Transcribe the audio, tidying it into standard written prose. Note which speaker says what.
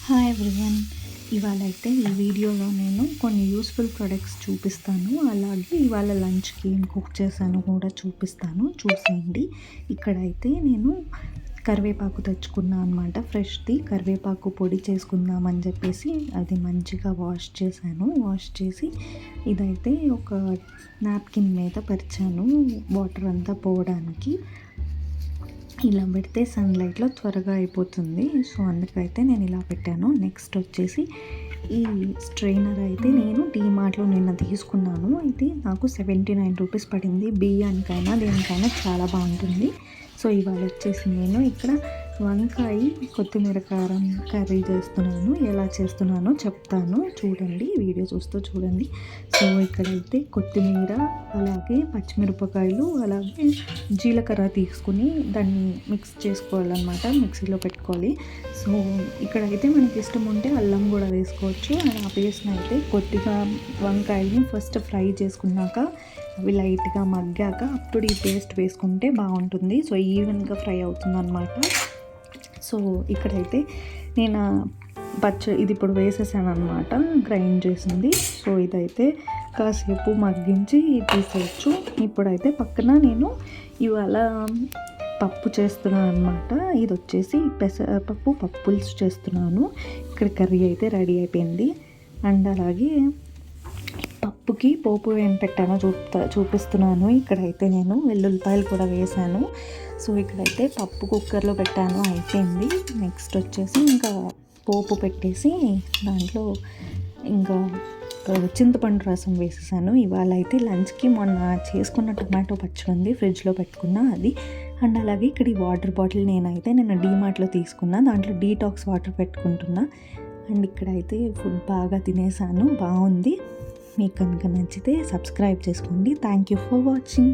Speaker 1: Hi everyone. ఇవాళ అయితే ఈ వీడియోలో నేను కొన్ని యూస్ఫుల్ ప్రొడక్ట్స్ చూపిస్తాను. అలాగే ఇవాళ లంచ్కి ఏం కుక్ చేశాను కూడా చూపిస్తాను, చూసేయండి. ఇక్కడైతే నేను కరివేపాకు తెచ్చుకున్నాను అనమాట. ఫ్రెష్ది కరివేపాకు పొడి చేసుకుందామని చెప్పేసి అది మంచిగా వాష్ చేశాను. వాష్ చేసి ఇదైతే ఒక నాప్కిన్ మీద పరిచాను వాటర్ అంతా పోవడానికి. ఇలా పెడితే సన్లైట్లో త్వరగా అయిపోతుంది. సో అందుకైతే నేను ఇలా పెట్టాను. నెక్స్ట్ వచ్చేసి ఈ స్ట్రైనర్ అయితే నేను డీమార్ట్లో నిన్న తీసుకున్నాను. ఇది నాకు 79 రూపీస్ పడింది. బియ్యానికైనా దేనికైనా చాలా బాగుంటుంది. సో ఇవాళ వచ్చేసి నేను ఇక్కడ వంకాయ కొత్తిమీర కారం కర్రీ చేస్తున్నాను. ఎలా చేస్తున్నానో చెప్తాను, చూడండి, వీడియో చూస్తూ చూడండి. సో ఇక్కడైతే కొత్తిమీర, అలాగే పచ్చిమిరపకాయలు, అలాగే జీలకర్ర తీసుకుని దాన్ని మిక్స్ చేసుకోవాలన్నమాట. మిక్సీలో పెట్టుకోవాలి. సో ఇక్కడైతే మనకి ఇష్టం ఉంటే అల్లం కూడా వేసుకోవచ్చు. ఆ పేస్ట్ని అయితే కొద్దిగా వంకాయని ఫస్ట్ ఫ్రై చేసుకున్నాక అవి లైట్గా మగ్గాక అప్పుడు ఈ పేస్ట్ వేసుకుంటే బాగుంటుంది. సో ఈవెన్గా ఫ్రై అవుతుంది అన్నమాట. సో ఇక్కడైతే నేను ఇది ఇప్పుడు వేసేసాను అనమాట, గ్రైండ్ చేసింది. సో ఇదైతే కాసేపు మగ్గించి తీసేయచ్చు. ఇప్పుడైతే పక్కన నేను ఇవాళ పప్పు చేస్తున్నాను అనమాట. ఇది వచ్చేసి పెసరపప్పు పులుసు చేస్తున్నాను. ఇక్కడ కర్రీ అయితే రెడీ అయిపోయింది. అండ్ అలాగే పప్పుకి పోపు ఏం పెట్టానో చూపిస్తున్నాను. ఇక్కడైతే నేను వెల్లుల్లిపాయలు కూడా వేసాను. సో ఇక్కడైతే పప్పు కుక్కర్లో పెట్టాను, అయిపోయింది. నెక్స్ట్ వచ్చేసి ఇంకా పోపు పెట్టేసి దాంట్లో ఇంకా చింతపండు రసం వేసేసాను. ఇవాళ అయితే లంచ్కి మొన్న చేసుకున్న టమాటో పచ్చడి ఉంది, ఫ్రిడ్జ్లో పెట్టుకున్న అది. అండ్ అలాగే ఇక్కడ ఈ వాటర్ బాటిల్ నేను డీమార్ట్లో తీసుకున్నా, దాంట్లో డీటాక్స్ వాటర్ పెట్టుకుంటున్నా. అండ్ ఇక్కడైతే ఫుడ్ బాగా తినేసాను, బాగుంది. మీకు కనుక నచ్చితే సబ్స్క్రైబ్ చేసుకోండి. Thank you for watching.